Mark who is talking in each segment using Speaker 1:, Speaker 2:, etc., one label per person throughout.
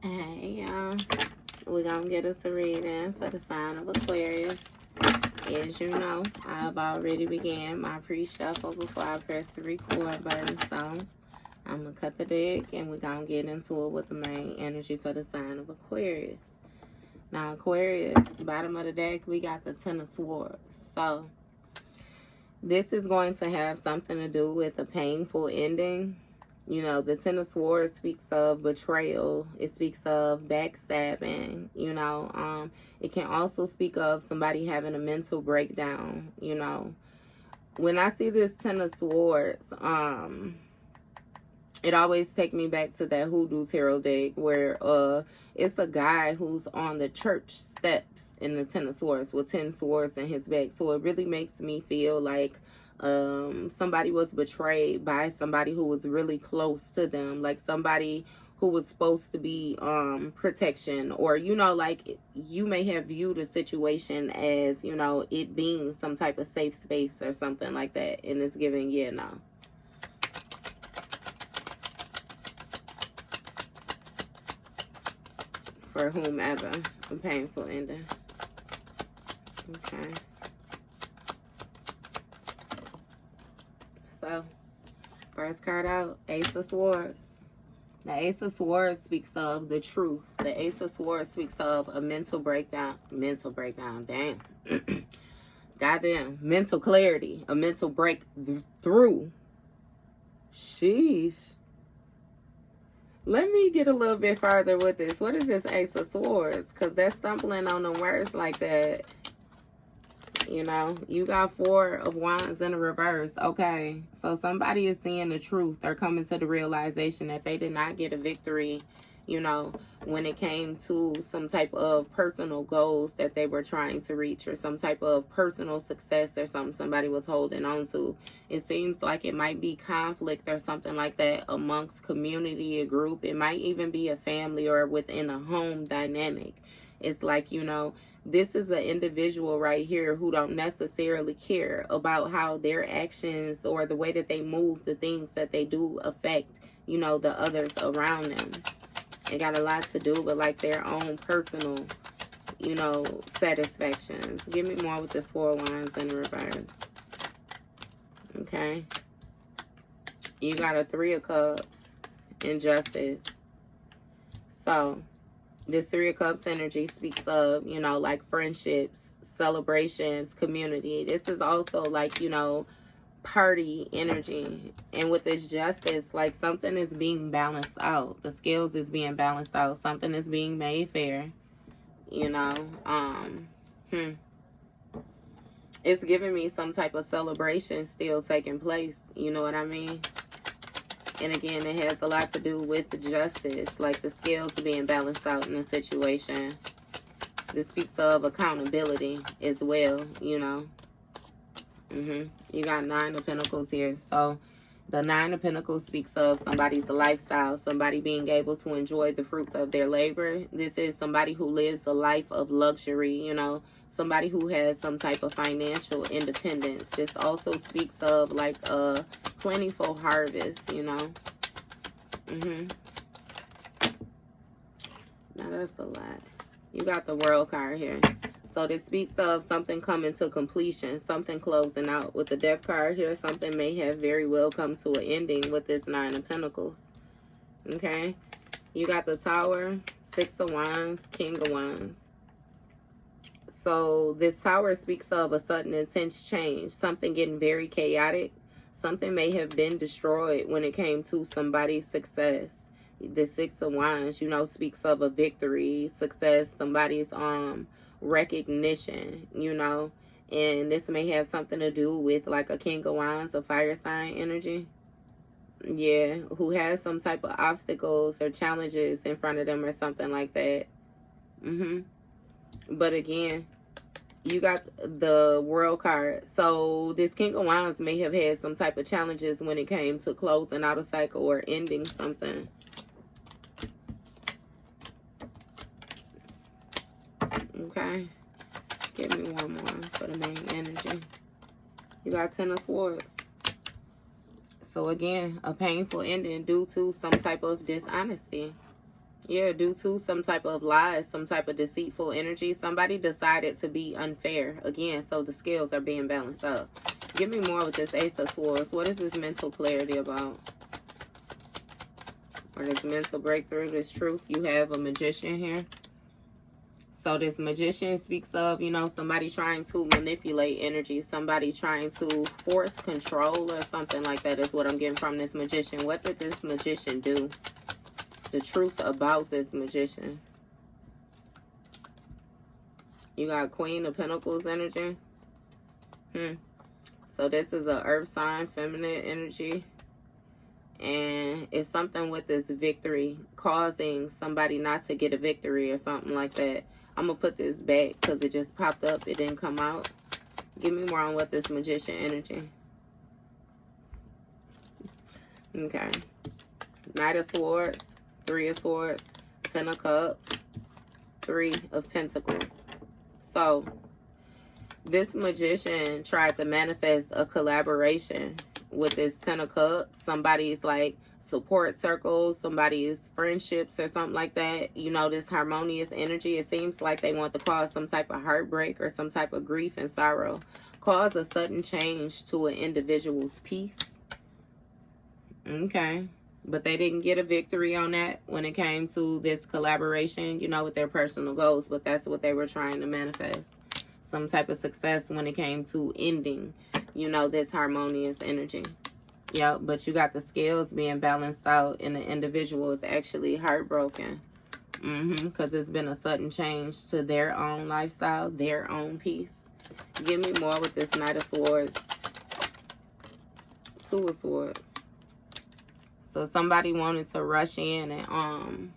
Speaker 1: Hey, y'all. We're going to get us a reading for the sign of Aquarius. As you know, I've already began my pre-shuffle before I press the record button. So, I'm going to cut the deck and we're going to get into it with the main energy for the sign of Aquarius. Now, Aquarius, bottom of the deck, we got the Ten of Swords. So, this is going to have something to do with a painful ending. You know, the Ten of Swords speaks of betrayal. It speaks of backstabbing. You know, it can also speak of somebody having a mental breakdown. You know, when I see this Ten of Swords, it always takes me back to that Hoodoo Tarot deck where it's a guy who's on the church steps in the Ten of Swords with 10 swords in his back. So it really makes me feel like somebody was betrayed by somebody who was really close to them, like somebody who was supposed to be protection, or you know, like you may have viewed a situation as, you know, it being some type of safe space or something like that, and it's giving, yeah, no. For whomever, a painful ending. Okay. So, first card out, Ace of Swords. The Ace of Swords speaks of the truth. The Ace of Swords speaks of a mental breakdown. Mental breakdown, damn. Goddamn. Mental clarity. A mental breakthrough. Sheesh. Let me get a little bit farther with this. What is this Ace of Swords? Because they're stumbling on the words like that. You know, you got 4 of Wands in the reverse. Okay, so somebody is seeing the truth. They're coming to the realization that they did not get a victory, you know, when it came to some type of personal goals that they were trying to reach, or some type of personal success or something somebody was holding on to. It seems like it might be conflict or something like that amongst community, a group. It might even be a family or within a home dynamic. It's like, you know, this is an individual right here who don't necessarily care about how their actions or the way that they move, the things that they do affect, you know, the others around them. It got a lot to do with like their own personal, you know, satisfactions. Give me more with this 4 of Wands in the reverse. Okay. You got a 3 of Cups in Justice. So, this 3 of Cups energy speaks of, you know, like friendships, celebrations, community. This is also like, you know, party energy. And with this Justice, like something is being balanced out. The scales is being balanced out. Something is being made fair. You know, it's giving me some type of celebration still taking place. You know what I mean? And again, it has a lot to do with the justice, like the scales being balanced out in the situation. This speaks of accountability as well, you know. You got 9 of Pentacles here. So the 9 of Pentacles speaks of somebody's lifestyle, somebody being able to enjoy the fruits of their labor. This is somebody who lives a life of luxury, you know, somebody who has some type of financial independence. This also speaks of like a plentiful harvest, you know. Now that's a lot. You got the World card here. So this speaks of something coming to completion, something closing out. With the Death card here, something may have very well come to an ending with this 9 of Pentacles. Okay. You got the Tower, 6 of Wands, King of Wands. So this Tower speaks of a sudden intense change, something getting very chaotic. Something may have been destroyed when it came to somebody's success. The 6 of Wands, you know, speaks of a victory, success, somebody's recognition, you know. And this may have something to do with like a King of Wands, a fire sign energy. Yeah, who has some type of obstacles or challenges in front of them or something like that. But again, you got the World card. So this King of Wands may have had some type of challenges when it came to closing out a cycle or ending something. Okay. Give me one more for the main energy. You got 10 of Swords. So again, a painful ending due to some type of dishonesty. Yeah, due to some type of lies, some type of deceitful energy, somebody decided to be unfair again, so the scales are being balanced up. Give me more with this Ace of Swords. What is this mental clarity about? Or this mental breakthrough, this truth? You have a magician here. So this magician speaks of, you know, somebody trying to manipulate energy, somebody trying to force control or something like that is what I'm getting from this magician. What did this magician do? The truth about this magician. You got Queen of Pentacles energy. So this is a earth sign, feminine energy. And it's something with this victory, causing somebody not to get a victory or something like that. I'm going to put this back because it just popped up. It didn't come out. Give me more on what this magician energy. Okay. Knight of Swords, Three of Swords, Ten of Cups, Three of Pentacles. So, this magician tried to manifest a collaboration with this Ten of Cups. Somebody's like support circles, somebody's friendships or something like that. You know, this harmonious energy. It seems like they want to cause some type of heartbreak or some type of grief and sorrow. Cause a sudden change to an individual's peace. Okay. But they didn't get a victory on that when it came to this collaboration, you know, with their personal goals. But that's what they were trying to manifest. Some type of success when it came to ending, you know, this harmonious energy. Yep, but you got the scales being balanced out and the individual is actually heartbroken. Because it's been a sudden change to their own lifestyle, their own peace. Give me more with this Knight of Swords. Two of Swords. So somebody wanted to rush in and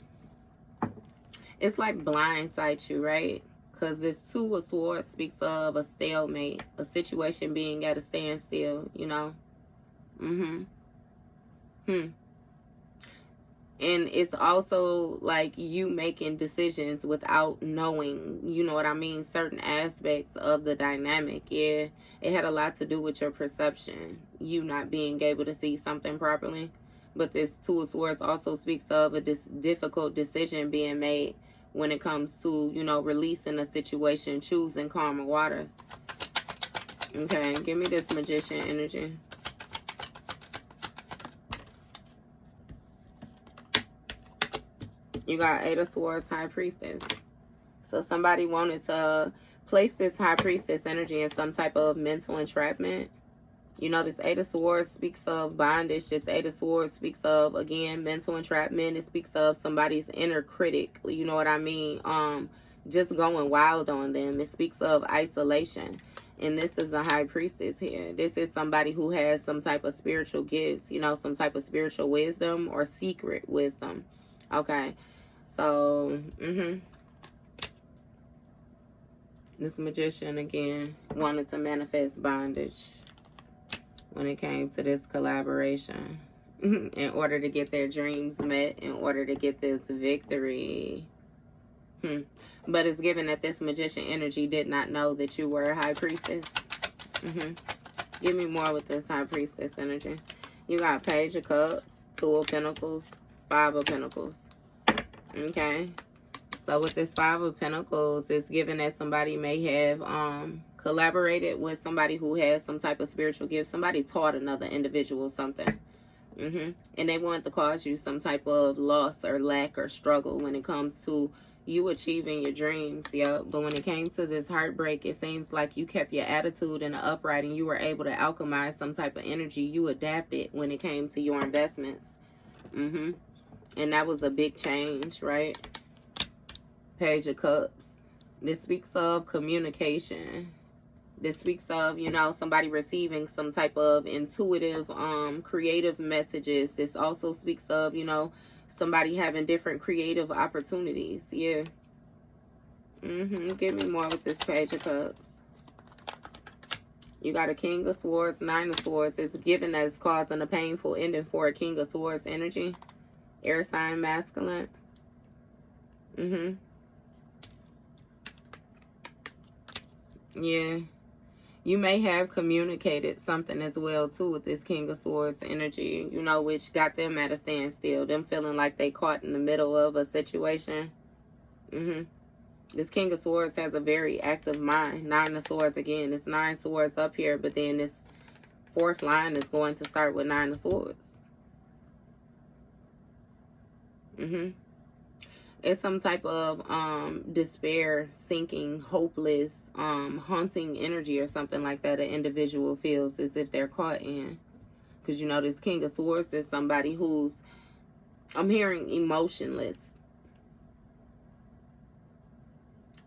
Speaker 1: it's like blindside you, right? Because this Two of Swords speaks of a stalemate, a situation being at a standstill, you know. And it's also like you making decisions without knowing, you know what I mean, certain aspects of the dynamic. Yeah, it had a lot to do with your perception, you not being able to see something properly. But this Two of Swords also speaks of a difficult decision being made when it comes to, you know, releasing a situation, choosing calmer waters. Okay, give me this magician energy. You got Eight of Swords, High Priestess. So somebody wanted to place this High Priestess energy in some type of mental entrapment. You know, this Eight of Swords speaks of bondage. This Eight of Swords speaks of, again, mental entrapment. It speaks of somebody's inner critic. You know what I mean? Just going wild on them. It speaks of isolation. And this is a High Priestess here. This is somebody who has some type of spiritual gifts, you know, some type of spiritual wisdom or secret wisdom. Okay. So, this magician, again, wanted to manifest bondage when it came to this collaboration in order to get their dreams met, in order to get this victory. But it's given that this magician energy did not know that you were a High Priestess. Give me more with this High Priestess energy. You got Page of Cups, Two of Pentacles, Five of Pentacles. Okay. So with this Five of Pentacles, it's given that somebody may have collaborated with somebody who has some type of spiritual gift. Somebody taught another individual something. And they wanted to cause you some type of loss or lack or struggle when it comes to you achieving your dreams. But when it came to this heartbreak, it seems like you kept your attitude in the upright and you were able to alchemize some type of energy. You adapted when it came to your investments. And that was a big change, right? Page of Cups. This speaks of communication. This speaks of, you know, somebody receiving some type of intuitive, creative messages. This also speaks of, you know, somebody having different creative opportunities. Yeah. Give me more with this Page of Cups. You got a King of Swords, Nine of Swords. It's given that it's causing a painful ending for a King of Swords energy. Air sign, masculine. Yeah. You may have communicated something as well, too, with this King of Swords energy, you know, which got them at a standstill. Them feeling like they caught in the middle of a situation. This King of Swords has a very active mind. Nine of Swords, again, it's 9 swords up here, but then this 4th line is going to start with 9 of Swords. It's some type of despair, sinking, hopeless, haunting energy or something like that an individual feels as if they're caught in. Because, you know, this King of Swords is somebody who's, I'm hearing, emotionless.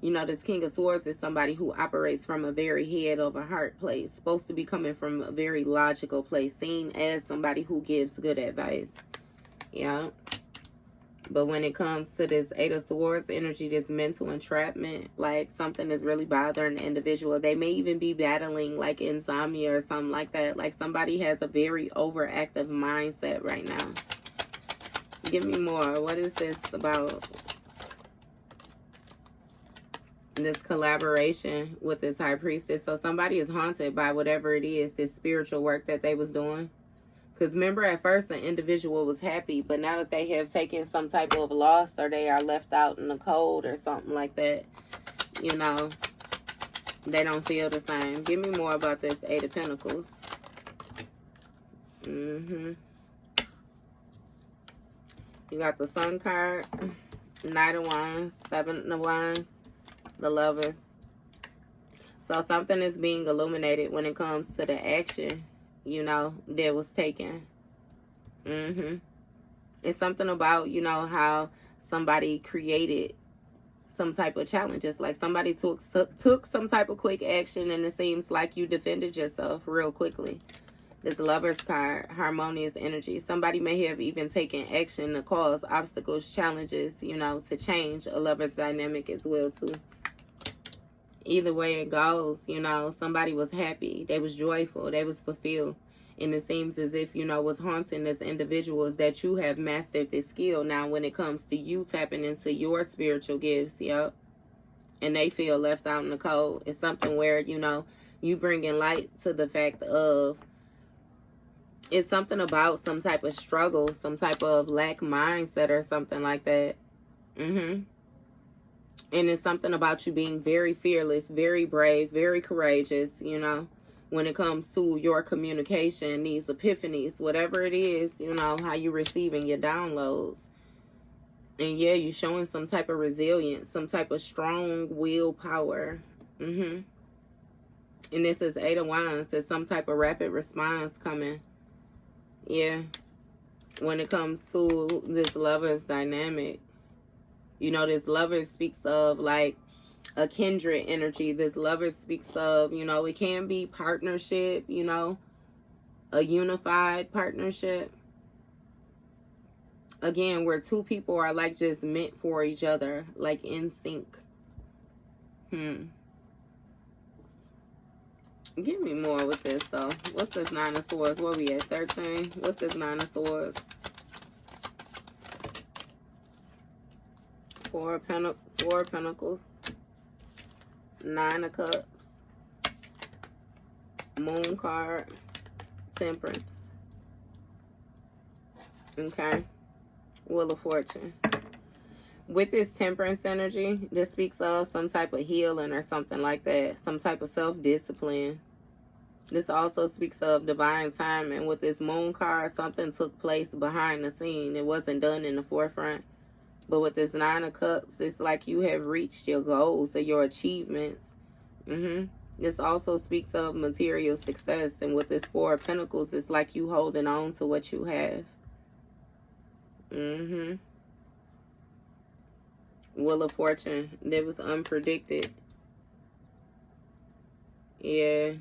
Speaker 1: You know, this King of Swords is somebody who operates from a very head over heart place. Supposed to be coming from a very logical place. Seen as somebody who gives good advice. Yeah. But when it comes to this 8 of Swords energy, this mental entrapment, like something is really bothering the individual. They may even be battling like insomnia or something like that. Like somebody has a very overactive mindset right now. Give me more. What is this about? This collaboration with this High Priestess. So somebody is haunted by whatever it is, this spiritual work that they was doing. Because remember, at first the individual was happy, but now that they have taken some type of loss or they are left out in the cold or something like that, you know, they don't feel the same. Give me more about this 8 of Pentacles. You got the Sun card, Knight of Wands, 7 of Wands, the Lovers. So something is being illuminated when it comes to the action, you know, that was taken. It's something about, you know, how somebody created some type of challenges. Like somebody took some type of quick action, and it seems like you defended yourself real quickly. This Lovers card, harmonious energy. Somebody may have even taken action to cause obstacles, challenges, you know, to change a lover's dynamic as well, too. Either way it goes, you know, somebody was happy. They was joyful. They was fulfilled. And it seems as if, you know, what's haunting this individual is that you have mastered this skill. Now, when it comes to you tapping into your spiritual gifts, yep, and they feel left out in the cold. It's something where, you know, you bringing light to the fact of, it's something about some type of struggle, some type of lack mindset or something like that. And it's something about you being very fearless, very brave, very courageous, you know, when it comes to your communication, these epiphanies, whatever it is, you know, how you receiving your downloads. And yeah, you showing some type of resilience, some type of strong willpower. And this is 8 of Wands. There's some type of rapid response coming. Yeah. When it comes to this lover's dynamic. You know, this lover speaks of like a kindred energy. This lover speaks of, you know, it can be partnership, you know, a unified partnership. Again, where 2 people are like just meant for each other, like in sync. Give me more with this, though. What's this 9 of Swords? Where we at? 13? What's this 9 of Swords? 4 of Pentacles. 9 of Cups. Moon card. Temperance. Okay. Wheel of Fortune. With this Temperance energy, this speaks of some type of healing or something like that. Some type of self-discipline. This also speaks of divine timing. With this Moon card, something took place behind the scene. It wasn't done in the forefront. But with this 9 of Cups, it's like you have reached your goals or your achievements. This also speaks of material success. And with this 4 of Pentacles, it's like you holding on to what you have. Wheel of Fortune. That was unpredicted. Yeah.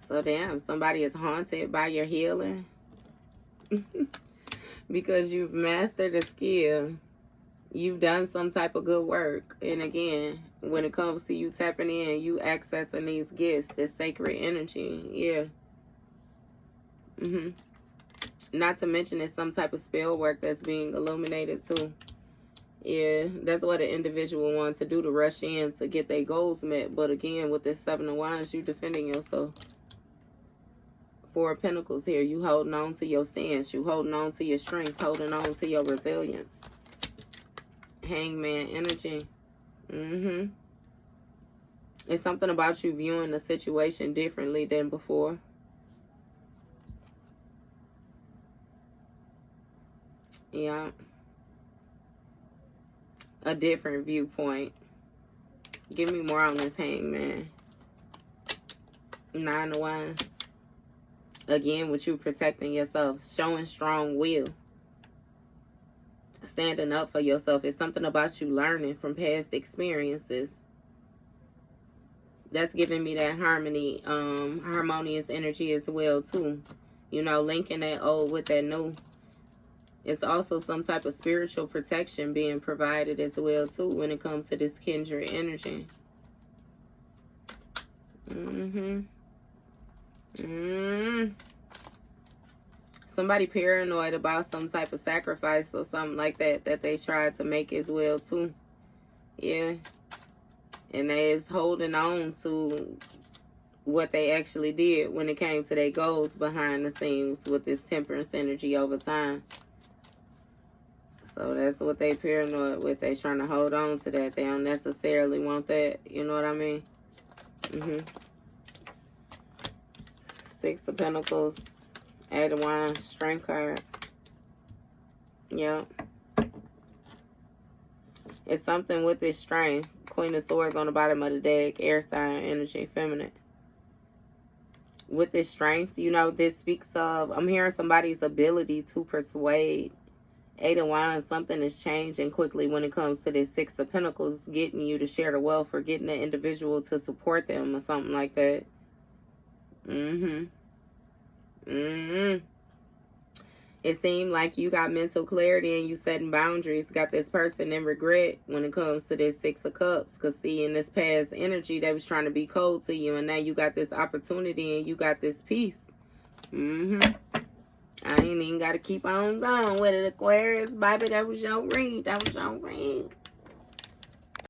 Speaker 1: So damn, somebody is haunted by your healing. Because you've mastered a skill. You've done some type of good work. And again, when it comes to you tapping in, you accessing these gifts, this sacred energy. Yeah. Not to mention it's some type of spell work that's being illuminated too. Yeah, that's what an individual wants to do, to rush in to get their goals met. But again, with this Seven of Wands, you defending yourself. Four of Pentacles here. You holding on to your stance. You holding on to your strength. Holding on to your resilience. Hangman energy. It's something about you viewing the situation differently than before. Yeah. A different viewpoint. Give me more on this Hangman. Nine of Wands. Again, with you protecting yourself. Showing strong will. Standing up for yourself. It's something about you learning from past experiences. That's giving me that harmonious energy as well too. You know, linking that old with that new. It's also some type of spiritual protection being provided as well too when it comes to this kindred energy. Somebody paranoid about some type of sacrifice or something like that they tried to make as well too. Yeah. And they is holding on to what they actually did when it came to their goals behind the scenes with this Temperance energy over time. So that's what they paranoid with. They trying to hold on to that. They don't necessarily want that. You know what I mean? Six of Pentacles. Eight of Wands. Strength card. Yep. It's something with this strength. Queen of Swords on the bottom of the deck. Air sign energy. Feminine. With this strength, you know, this speaks of, I'm hearing somebody's ability to persuade. Eight of Wands, something is changing quickly when it comes to this Six of Pentacles, getting you to share the wealth or getting the individual to support them or something like that. It seemed like you got mental clarity and you setting boundaries. Got this person in regret when it comes to this Six of Cups. Because see, in this past energy, they was trying to be cold to you. And now you got this opportunity and you got this peace. I ain't even got to keep on going with it, Aquarius. Baby, that was your read. That was your read.